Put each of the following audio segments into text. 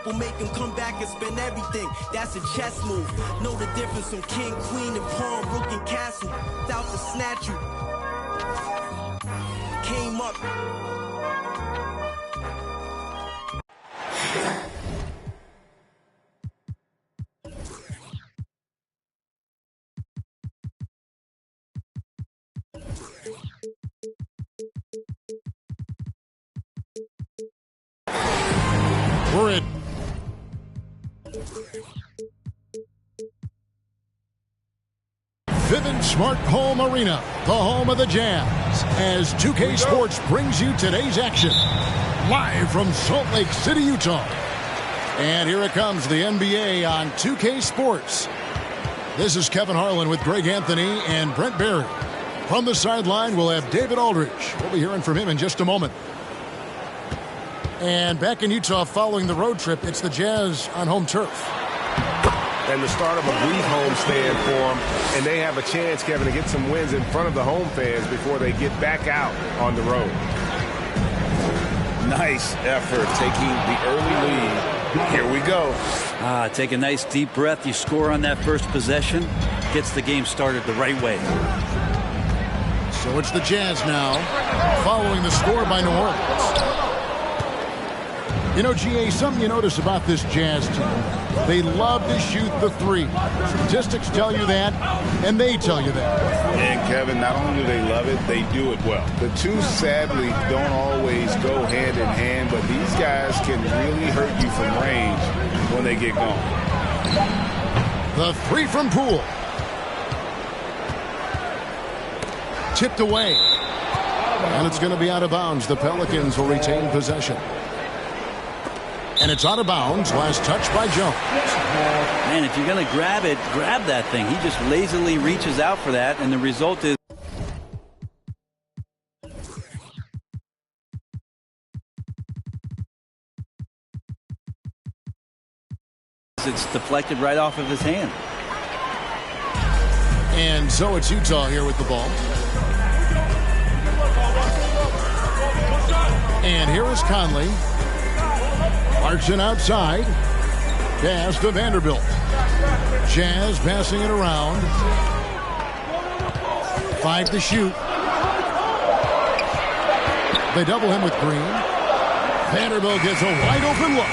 will make him come back and spend everything. That's a chess move. Know the difference from king, queen, and pawn, rook, and castle. Out to snatch you. Came up. We're in. Vivint Smart Home Arena, the home of the Jazz, as 2K Sports brings you today's action. Live from Salt Lake City, Utah. And here it comes, the NBA on 2K Sports. This is Kevin Harlan with Greg Anthony and Brent Barry. From the sideline, we'll have David Aldridge. We'll be hearing from him in just a moment. And back in Utah following the road trip, it's the Jazz on home turf. And the start of a brief homestand for them. And they have a chance, Kevin, to get some wins in front of the home fans before they get back out on the road. Nice effort taking the early lead. Here we go. Take a nice deep breath. You score on that first possession. Gets the game started the right way. So it's the Jazz now, following the score by New Orleans. You know, GA, something you notice about this Jazz team, they love to shoot the three. Statistics tell you that, and they tell you that. And, Kevin, not only do they love it, they do it well. The two, sadly, don't always go hand in hand, but these guys can really hurt you from range when they get going. The three from Poole. Tipped away. And it's going to be out of bounds. The Pelicans will retain possession. And it's out of bounds. Last touch by Jones. Man, if you're going to grab it, grab that thing. He just lazily reaches out for that, and the result is it's deflected right off of his hand. And so it's Utah here with the ball. And here is Conley. Clarkson outside. Pass to Vanderbilt. Jazz passing it around. 5 to shoot. They double him with Green. Vanderbilt gets a wide open look.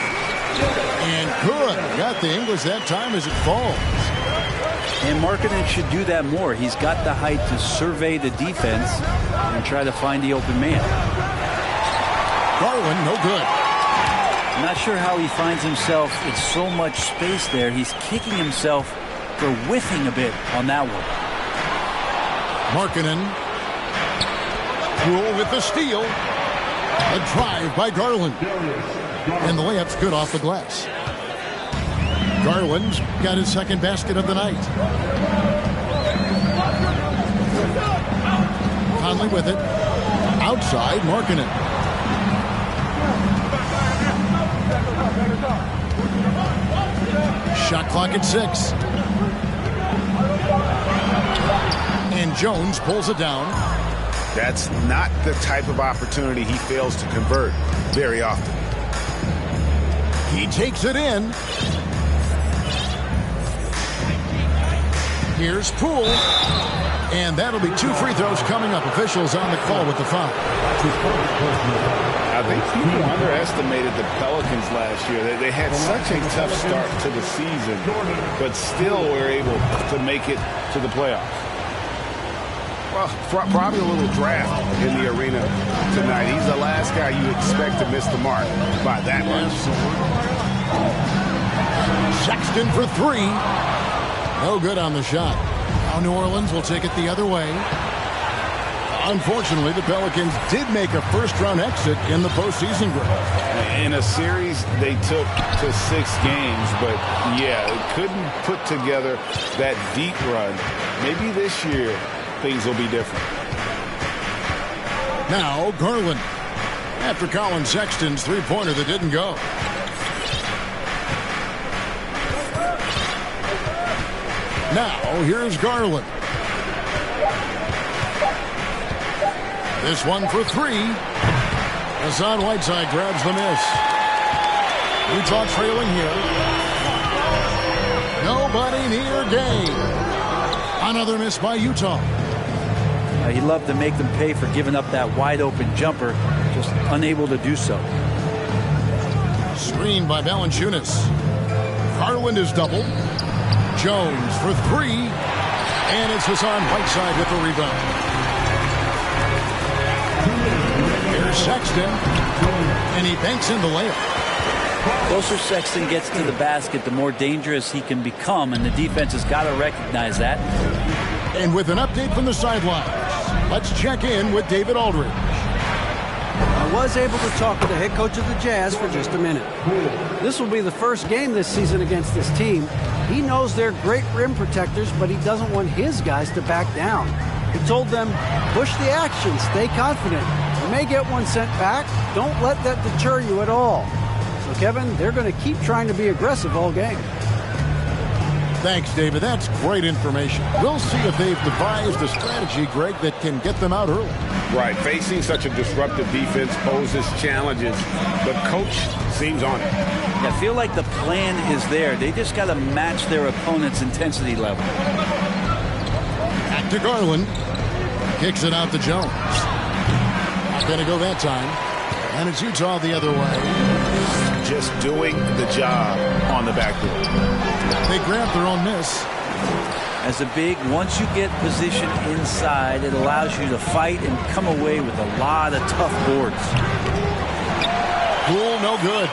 And good. Got the English that time as it falls. And Markkanen should do that more. He's got the height to survey the defense and try to find the open man. Garland, no good. I'm not sure how he finds himself in so much space there. He's kicking himself for whiffing a bit on that one. Markkanen. Poole with the steal. A drive by Garland. And the layup's good off the glass. Garland's got his second basket of the night. Conley with it. Outside, Markkanen. Shot clock at 6. And Jones pulls it down. That's not the type of opportunity he fails to convert very often. He takes it in. Here's Poole. And that'll be 2 free throws coming up. Officials on the call with the foul. I think people underestimated the Pelicans last year. They had such a tough start to the season, but still were able to make it to the playoffs. Well, probably a little draft in the arena tonight. He's the last guy you expect to miss the mark by that much. Sexton for 3. No good on the shot. Now New Orleans will take it the other way. Unfortunately, the Pelicans did make a first-round exit in the postseason group. In a series they took to 6 games, but yeah, couldn't put together that deep run. Maybe this year things will be different. Now Garland, after Colin Sexton's three-pointer that didn't go. Now here's Garland. This one for 3. Hassan Whiteside grabs the miss. Utah trailing here. Nobody near game. Another miss by Utah. He loved to make them pay for giving up that wide-open jumper, just unable to do so. Screen by Valanciunas. Garland is doubled. Jones for three. And it's Hassan Whiteside with the rebound. Here's Sexton. And he banks in the layup. The closer Sexton gets to the basket, the more dangerous he can become, and the defense has got to recognize that. And with an update from the sidelines, let's check in with David Aldridge. I was able to talk with the head coach of the Jazz for just a minute. This will be the first game this season against this team. He knows they're great rim protectors, but he doesn't want his guys to back down. He told them, push the action, stay confident. You may get one sent back. Don't let that deter you at all. So, Kevin, they're going to keep trying to be aggressive all game. Thanks, David. That's great information. We'll see if they've devised a strategy, Greg, that can get them out early. Right. Facing such a disruptive defense poses challenges, but coach seems on it. I feel like the plan is there. They just got to match their opponent's intensity level. Back to Garland. Kicks it out to Jones. Not going to go that time. And it's Utah the other way. Just doing the job on the backdoor. They grab their own miss. As a big, once you get position inside, it allows you to fight and come away with a lot of tough boards. Poole, no good.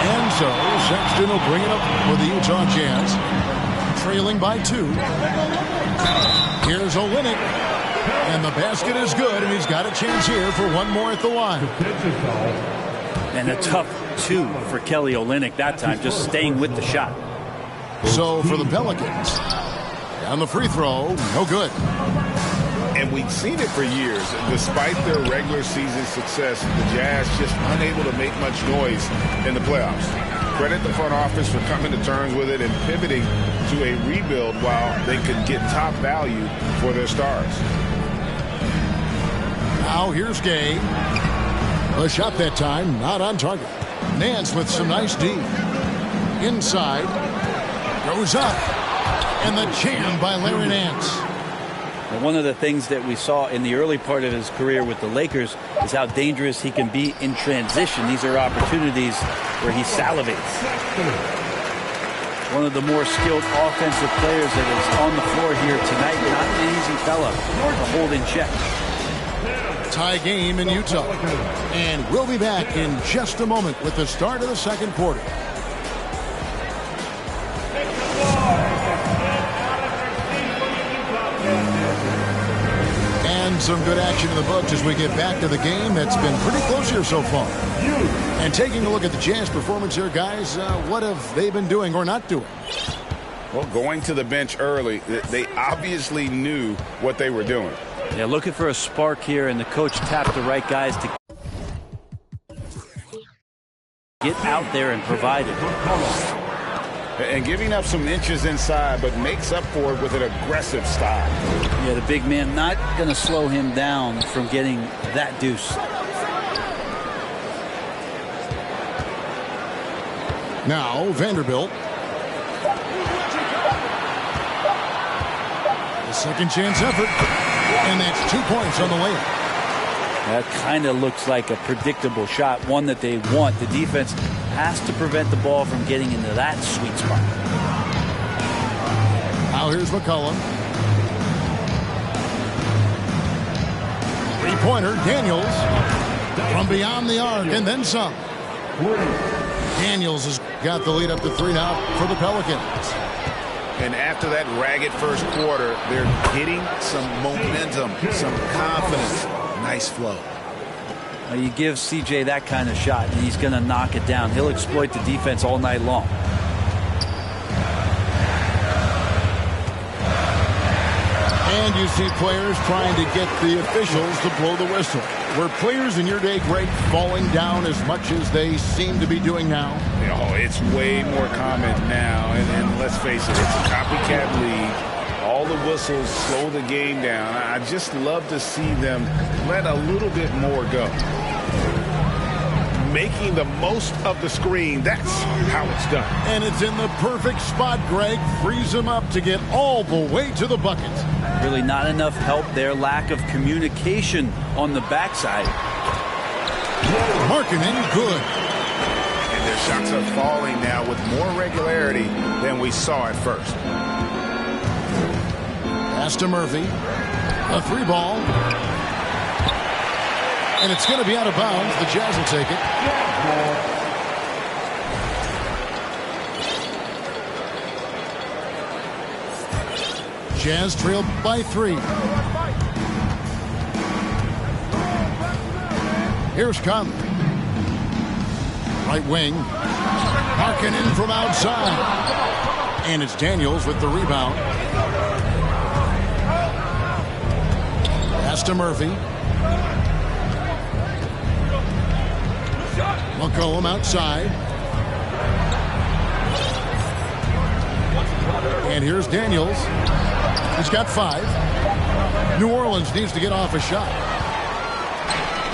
And so Sexton will bring it up for the Utah Jazz. Trailing by 2. Here's Olynyk. And the basket is good, and he's got a chance here for one more at the line. And a tough 2 for Kelly Olynyk that time, just staying with the shot. So for the Pelicans, down the free throw, no good. And we've seen it for years. Despite their regular season success, the Jazz just unable to make much noise in the playoffs. Credit the front office for coming to terms with it and pivoting to a rebuild while they could get top value for their stars. Now here's Gay. A shot that time, not on target. Nance with some nice D. Inside. Goes up. And the jam by Larry Nance. And one of the things that we saw in the early part of his career with the Lakers is how dangerous he can be in transition. These are opportunities where he salivates. One of the more skilled offensive players that is on the floor here tonight. Not an easy fella to hold in check. Tie game in Utah. And we'll be back in just a moment with the start of the second quarter. And some good action in the books as we get back to the game that's been pretty close here so far. And taking a look at the Jazz performance here, guys, what have they been doing or not doing? Well, going to the bench early, they obviously knew what they were doing. Yeah, looking for a spark here, and the coach tapped the right guys to get out there and provide it. And giving up some inches inside, but makes up for it with an aggressive style. Yeah, the big man not going to slow him down from getting that deuce. Now, Vanderbilt. The second chance effort. And that's 2 points on the layup. That kind of looks like a predictable shot, one that they want. The defense has to prevent the ball from getting into that sweet spot. Now here's McCollum. Three-pointer, Daniels. From beyond the arc, and then some. Daniels has got the lead up to 3 now for the Pelicans. And after that ragged first quarter, they're getting some momentum, some confidence. Nice flow. You give CJ that kind of shot, and he's going to knock it down. He'll exploit the defense all night long. And you see players trying to get the officials to blow the whistle. Were players in your day, Greg, falling down as much as they seem to be doing now? Oh, it's way more common now. And let's face it, it's a copycat league. All the whistles slow the game down. I just love to see them let a little bit more go. making the most of the screen. That's how it's done. And it's in the perfect spot, Greg. Frees him up to get all the way to the bucket. Really not enough help there. Lack of communication on the backside. Markkanen, good. And their shots are falling now with more regularity than we saw at first. Pass to Murphy. A 3-ball. And it's going to be out of bounds. The Jazz will take it. Jazz trailed by 3. Here's Conley. Right wing. Markkanen from outside. And it's Daniels with the rebound. Pass to Murphy. McCollum outside. And here's Daniels. He's got 5. New Orleans needs to get off a shot.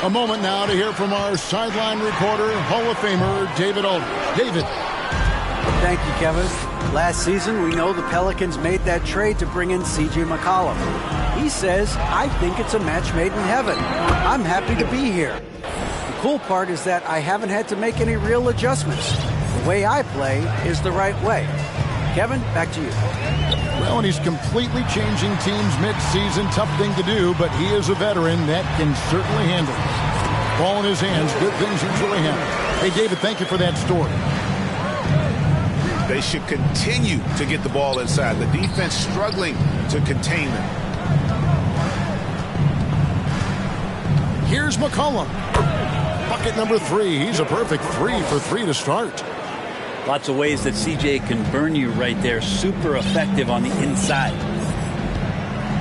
A moment now to hear from our sideline reporter, Hall of Famer David Aldridge. David. Thank you, Kevin. Last season, we know the Pelicans made that trade to bring in C.J. McCollum. He says, I think it's a match made in heaven. I'm happy to be here. The cool part is that I haven't had to make any real adjustments. The way I play is the right way. Kevin, back to you. Well, and he's completely changing teams mid-season. Tough thing to do, but he is a veteran that can certainly handle it. Ball in his hands, good things usually happen. Hey, David, thank you for that story. They should continue to get the ball inside. The defense struggling to contain them. Here's McCollum. Bucket number 3. He's a perfect 3 for 3 to start. Lots of ways that CJ can burn you right there. Super effective on the inside.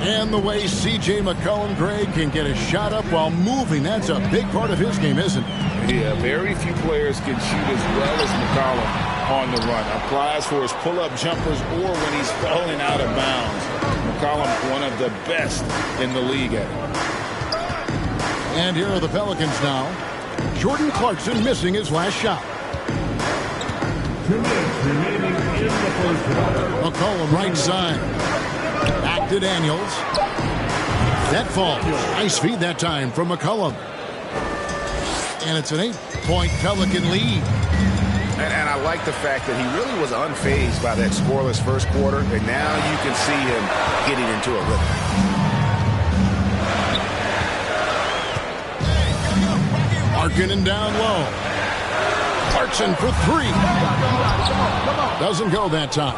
And the way C.J. McCollum, Greg, can get a shot up while moving. That's a big part of his game, isn't it? Yeah, very few players can shoot as well as McCollum on the run. Applies for his pull-up jumpers or when he's falling out of bounds. McCollum, one of the best in the league at it. And here are the Pelicans now. Jordan Clarkson missing his last shot. 2 minutes remaining in the first quarter. McCollum right side. Back to Daniels. That falls. Nice feed that time from McCollum. And it's an 8-point Pelican lead. And I like the fact that he really was unfazed by that scoreless first quarter. And now you can see him getting into a rhythm. Markkanen down low. Clarkson for 3. Doesn't go that time.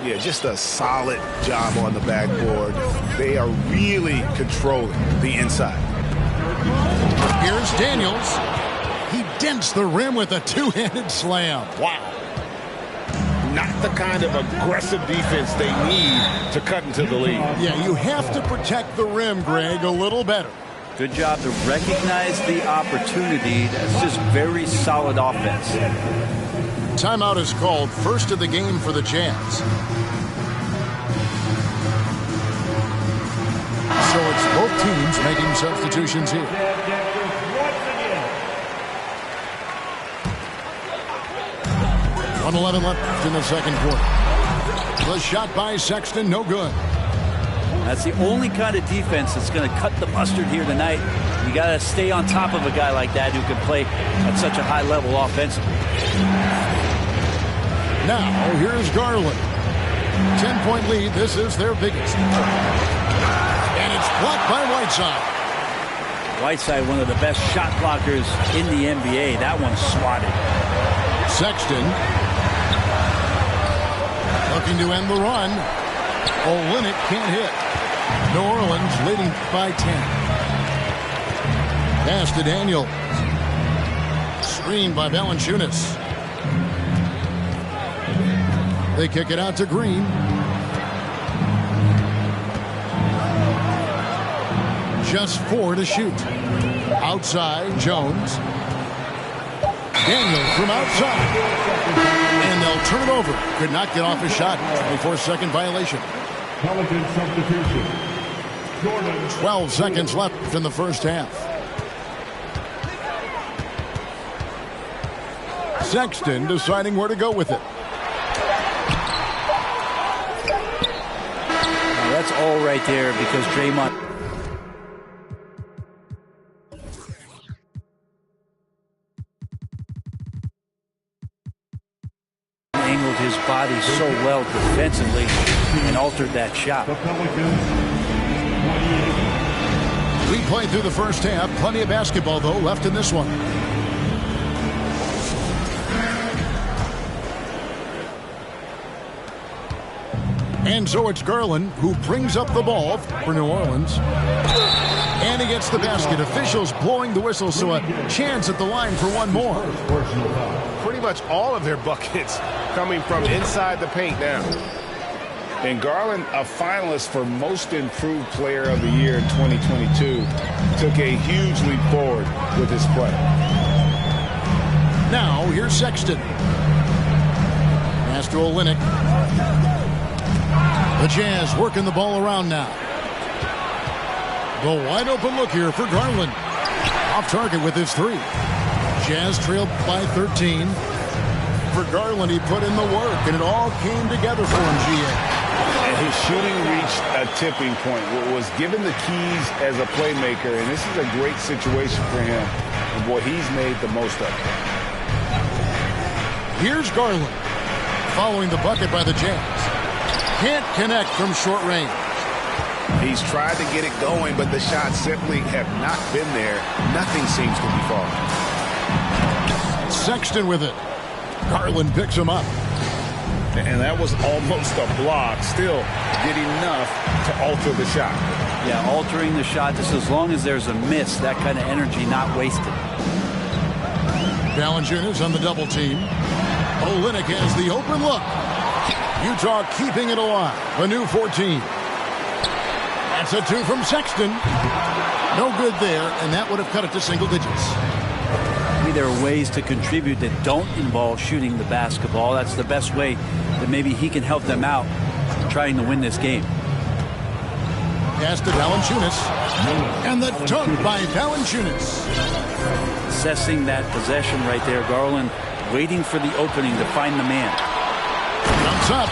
Yeah, just a solid job on the backboard. They are really controlling the inside. Here's Daniels. He dents the rim with a 2-handed slam. Wow. Not the kind of aggressive defense they need to cut into the lead. Yeah, you have to protect the rim, Greg, a little better. Good job to recognize the opportunity. That's just very solid offense. Timeout is called, first of the game for the Jazz. So it's both teams making substitutions here. 1:11 left in the second quarter. The shot by Sexton, no good. That's the only kind of defense that's going to cut the mustard here tonight. You got to stay on top of a guy like that who can play at such a high level offensively. Now, here's Garland. 10-point lead. This is their biggest. And it's blocked by Whiteside. Whiteside, one of the best shot blockers in the NBA. That one's swatted. Sexton looking to end the run. Olynyk can't hit. New Orleans leading by 10. Pass to Daniel. Screened by Valanciunas. They kick it out to Green. Just 4 to shoot. Outside, Jones. Daniel from outside. And they'll turn it over. Could not get off his shot. 24-second violation. Pelican substitution. Jordan. 12 seconds left in the first half. Sexton deciding where to go with it. Now that's all right there because Draymond angled his body so well defensively and altered that shot. The Pelicans, 28. We played through the first half. Plenty of basketball, though, left in this one. And so it's Garland who brings up the ball for New Orleans. And he gets the basket. Officials blowing the whistle, so a chance at the line for one more. Pretty much all of their buckets coming from inside the paint now. And Garland, a finalist for Most Improved Player of the Year in 2022, took a huge leap forward with his play. Now, here's Sexton. Pass to Olynyk. The Jazz working the ball around now. The wide open look here for Garland. Off target with his three. Jazz trailed by 13. For Garland, he put in the work, and it all came together for him, GA. And his shooting reached a tipping point. Was given the keys as a playmaker, and this is a great situation for him. And boy, he's made the most of it. Here's Garland, following the bucket by the Jazz. Can't connect from short range. He's tried to get it going, but the shots simply have not been there. Nothing seems to be falling. Sexton with it. Garland picks him up. And that was almost a block. Still did enough to alter the shot. Yeah, altering the shot just as long as there's a miss, that kind of energy not wasted. Valanciunas on the double team. Olynyk has the open look. Utah keeping it alive. A new 14. That's a two from Sexton. No good there, and that would have cut it to single digits. Maybe there are ways to contribute that don't involve shooting the basketball. That's the best way that maybe he can help them out trying to win this game. Pass to Valanciunas. And the dunk by Valanciunas. Assessing that possession right there. Garland waiting for the opening to find the man. Jumps up.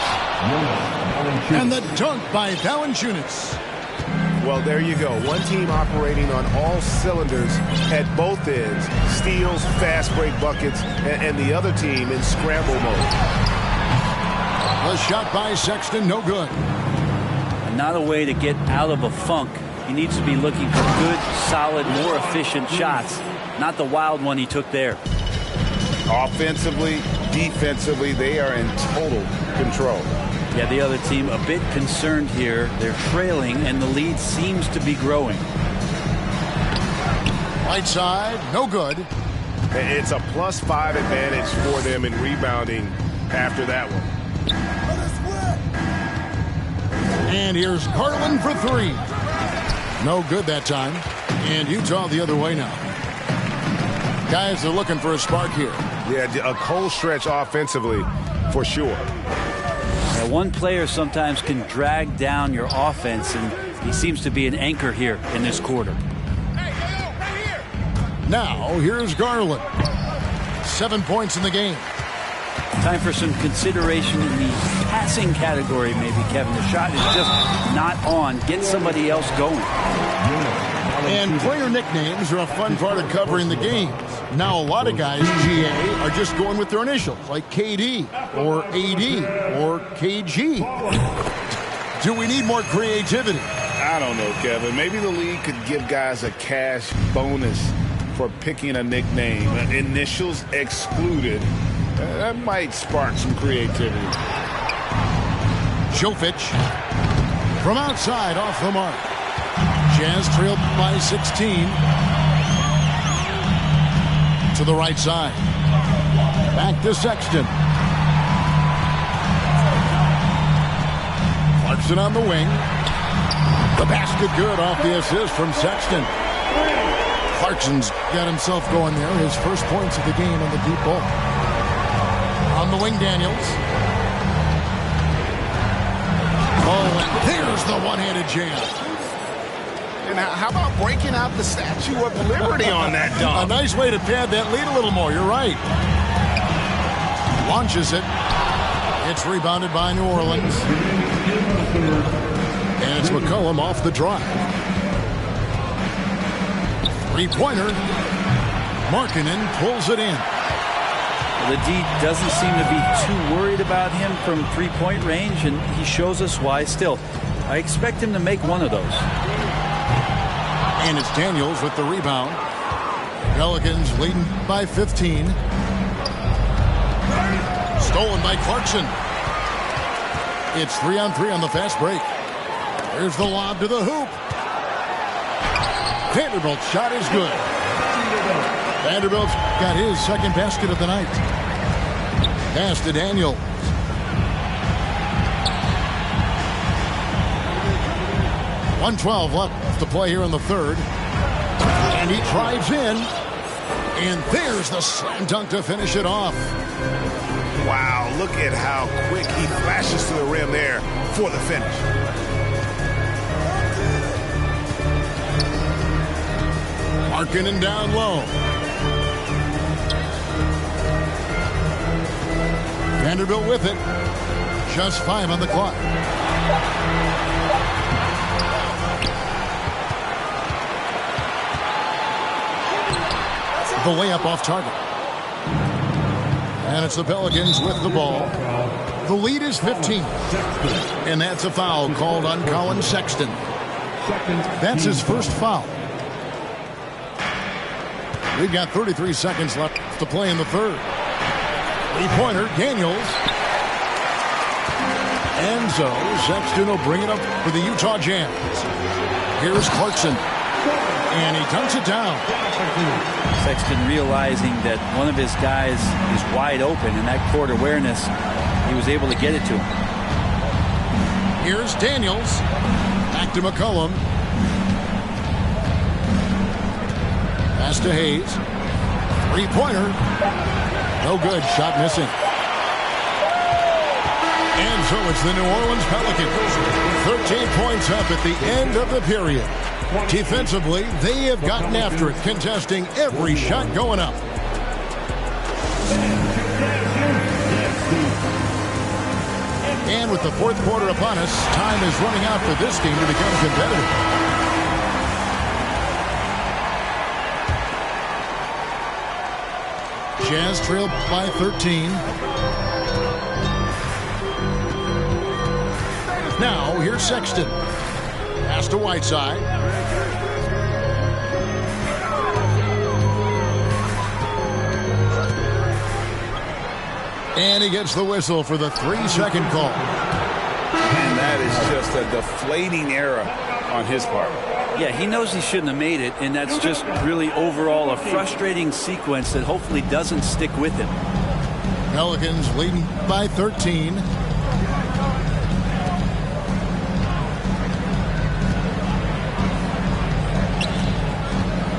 And the dunk by Valanciunas. Well, there you go. One team operating on all cylinders at both ends. Steals, fast break buckets, and the other team in scramble mode. A shot by Sexton, no good. Not a way to get out of a funk. He needs to be looking for good, solid, more efficient shots. Not the wild one he took there. Offensively, defensively, they are in total control. Yeah, the other team a bit concerned here. They're trailing, and the lead seems to be growing. Right side, no good. It's a +5 advantage for them in rebounding after that one. And here's Garland for three. No good that time. And Utah the other way now. Guys are looking for a spark here. Yeah, a cold stretch offensively for sure. Now, one player sometimes can drag down your offense, and he seems to be an anchor here in this quarter. Now, here's Garland. 7 points in the game. Time for some consideration in the passing category, maybe, Kevin. The shot is just not on. Get somebody else going. And player nicknames are a fun part of covering the games. Now, a lot of guys, GA, are just going with their initials, like KD or AD or KG. Do we need more creativity? I don't know, Kevin. Maybe the league could give guys a cash bonus for picking a nickname. Initials excluded. That might spark some creativity. Jovic from outside off the mark. Jazz trailed by 16. To the right side. Back to Sexton. Clarkson on the wing. The basket good off the assist from Sexton. Clarkson's got himself going there. His first points of the game on the deep ball. On the wing, Daniels. Oh, and there's the one-handed jam. And how about breaking out the Statue of Liberty on that dunk? A nice way to pad that lead a little more. You're right. Launches it. It's rebounded by New Orleans. And it's McCollum off the drive. Three-pointer. Markkanen pulls it in. The D doesn't seem to be too worried about him from three-point range, and he shows us why still. I expect him to make one of those. And it's Daniels with the rebound. Pelicans leading by 15. Stolen by Clarkson. It's 3-on-3 on the fast break. Here's the lob to the hoop. Vanderbilt's shot is good. Vanderbilt's got his second basket of the night. Pass to Daniels. .112 left to play here in the third. And he drives in. And there's the slam dunk to finish it off. Wow, look at how quick he flashes to the rim there for the finish. Markkanen down low. Vanderbilt with it. Just 5 on the clock. The layup off target. And it's the Pelicans with the ball. The lead is 15. And that's a foul called on Colin Sexton. That's his first foul. We've got 33 seconds left to play in the third. Three-pointer, Daniels. And so Sexton will bring it up for the Utah Jazz. Here's Clarkson. And he dunks it down. Sexton realizing that one of his guys is wide open, and that court awareness, he was able to get it to him. Here's Daniels. Back to McCollum. Pass to Hayes. Three-pointer. No good. Shot missing. And so it's the New Orleans Pelicans. 13 points up at the end of the period. Defensively, they have gotten after it, contesting every shot going up. And with the fourth quarter upon us, time is running out for this team to become competitive. Jazz trail by 13. Now, here's Sexton. Pass to Whiteside. And he gets the whistle for the 3-second call. And that is just a deflating error on his part. Yeah, he knows he shouldn't have made it, and that's just really overall a frustrating sequence that hopefully doesn't stick with him. Pelicans leading by 13.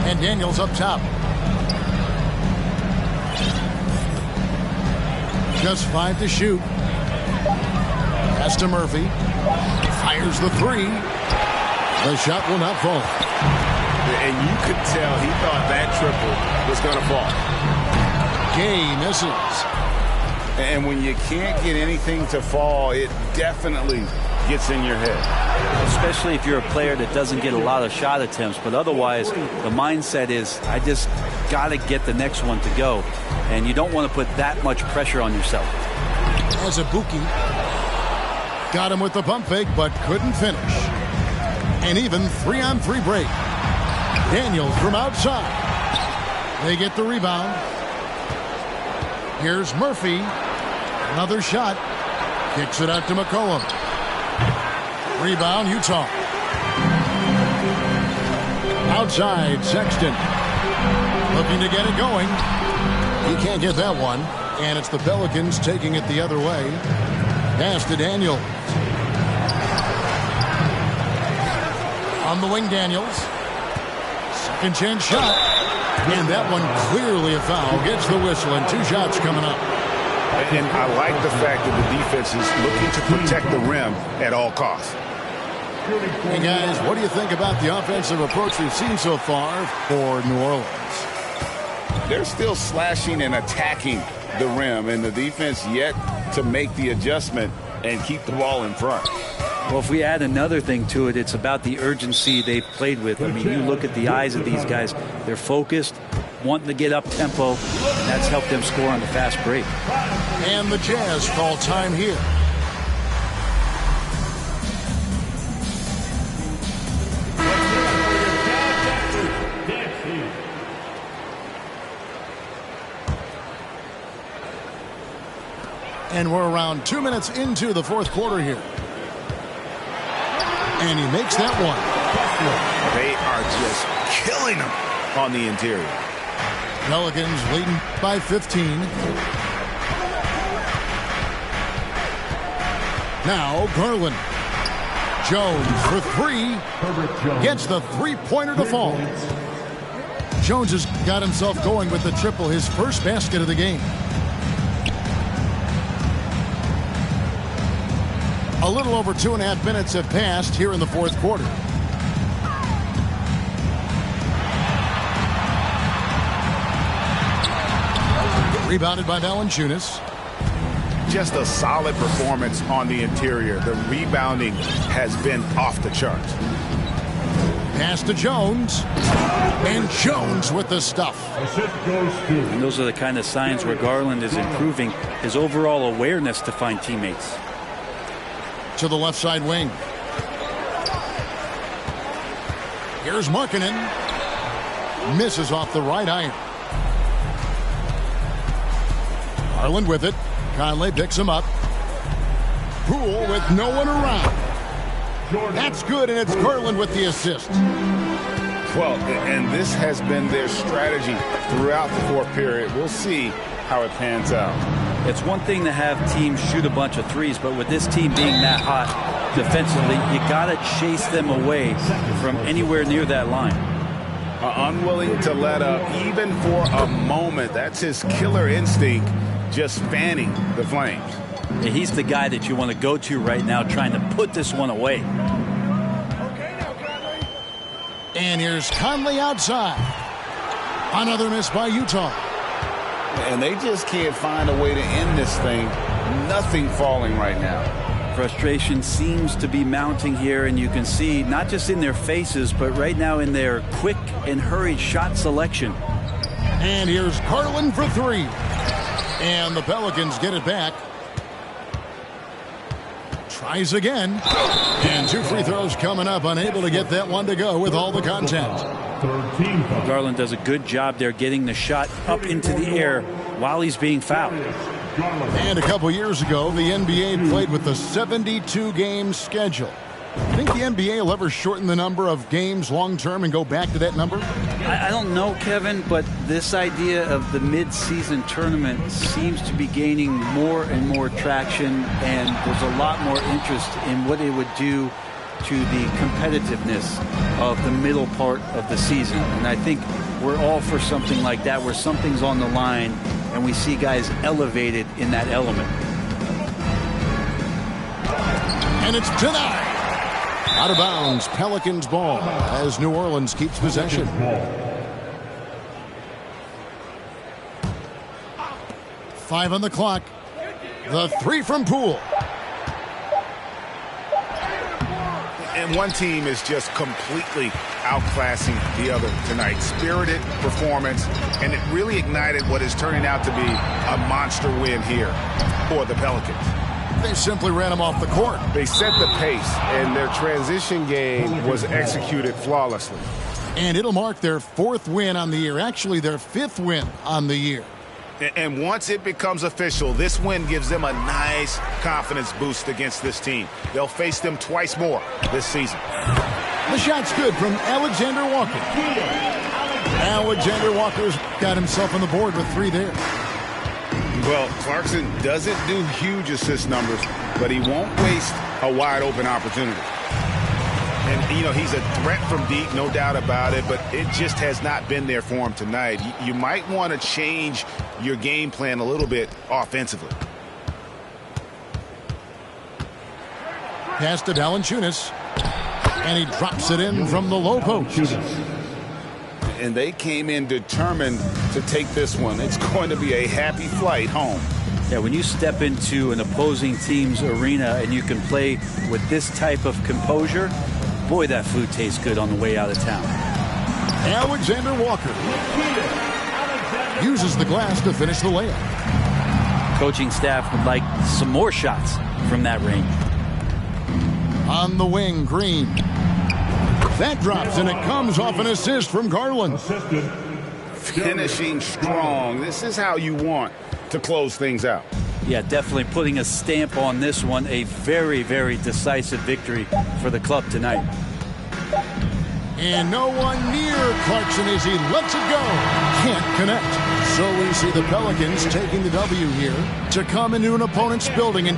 And Daniels up top. Just 5 to shoot. Pass to Murphy. Fires the 3. The shot will not fall. And you could tell he thought that triple was going to fall. Gay misses. And when you can't get anything to fall, it definitely gets in your head. Especially if you're a player that doesn't get a lot of shot attempts. But otherwise, the mindset is, I just got to get the next one to go. And you don't want to put that much pressure on yourself. As a Buki got him with the pump fake, but couldn't finish. And even 3-on-3 break. Daniels from outside. They get the rebound. Here's Murphy. Another shot. Kicks it out to McCollum. Rebound, Utah. Outside, Sexton. Looking to get it going. He can't get that one. And it's the Pelicans taking it the other way. Pass to Daniels. On the wing, Daniels. Second chance shot. And that one clearly a foul. Gets the whistle, and 2 shots coming up. And I like the fact that the defense is looking to protect the rim at all costs. Hey, guys, what do you think about the offensive approach we've seen so far for New Orleans? They're still slashing and attacking the rim, and the defense yet to make the adjustment and keep the ball in front. Well, if we add another thing to it, it's about the urgency they've played with. I mean, you look at the eyes of these guys. They're focused, wanting to get up tempo, and that's helped them score on the fast break. And the Jazz call time here. And we're around 2 minutes into the fourth quarter here. And he makes that one. They are just killing them on the interior. Pelicans leading by 15. Now Garland. Jones for three. Gets the three-pointer to fall. Jones has got himself going with the triple, his first basket of the game. A little over 2.5 minutes have passed here in the fourth quarter. Rebounded by Valanciunas. Just a solid performance on the interior. The rebounding has been off the charts. Pass to Jones. And Jones with the stuff. And those are the kind of signs where Garland is improving his overall awareness to find teammates. To the left side wing. Here's Markkanen. Misses off the right iron. Garland with it. Conley picks him up. Poole with no one around. That's good, and it's Garland with the assist. Well, and this has been their strategy throughout the fourth period. We'll see how it pans out. It's one thing to have teams shoot a bunch of threes, but with this team being that hot defensively, you got to chase them away from anywhere near that line. Unwilling to let up even for a moment. That's his killer instinct, just fanning the flames. And he's the guy that you want to go to right now, trying to put this one away. And here's Conley outside. Another miss by Utah. And they just can't find a way to end this thing. Nothing falling right now. Frustration seems to be mounting here, and you can see not just in their faces, but right now in their quick and hurried shot selection. And here's Garland for three. And the Pelicans get it back. Tries again. And 2 free throws coming up. Unable to get that one to go with all the contact. Garland does a good job there getting the shot up into the air while he's being fouled. And a couple years ago, the NBA played with a 72-game schedule. I think the NBA will ever shorten the number of games long-term and go back to that number? I don't know, Kevin, but this idea of the mid-season tournament seems to be gaining more and more traction, and there's a lot more interest in what it would do to the competitiveness of the middle part of the season. And I think we're all for something like that, where something's on the line and we see guys elevated in that element. And it's denied. Out of bounds, Pelicans ball as New Orleans keeps possession. 5 on the clock. The three from Poole. And one team is just completely outclassing the other tonight. Spirited performance, and it really ignited what is turning out to be a monster win here for the Pelicans. They simply ran him off the court. They set the pace, and their transition game was executed flawlessly. And it'll mark their 4th win on the year. Actually, their 5th win on the year. And once it becomes official, this win gives them a nice confidence boost against this team. They'll face them twice more this season. The shot's good from Alexander Walker. Alexander Walker's got himself on the board with 3 there. Well, Clarkson doesn't do huge assist numbers, but he won't waste a wide-open opportunity. And, you know, he's a threat from deep, no doubt about it, but it just has not been there for him tonight. You might want to change your game plan a little bit offensively. Pass to Valanciunas. And he drops it in from the low post. and they came in determined to take this one. It's going to be a happy flight home. Yeah, when you step into an opposing team's arena and you can play with this type of composure, boy, that food tastes good on the way out of town. Alexander Walker uses the glass to finish the layup. Coaching staff would like some more shots from that range. On the wing, Green. That drops, and it comes off an assist from Garland. Finishing strong. This is how you want to close things out. Yeah, definitely putting a stamp on this one. A very, very decisive victory for the club tonight. And no one near Clarkson as he lets it go. Can't connect. So we see the Pelicans taking the W here to come into an opponent's building and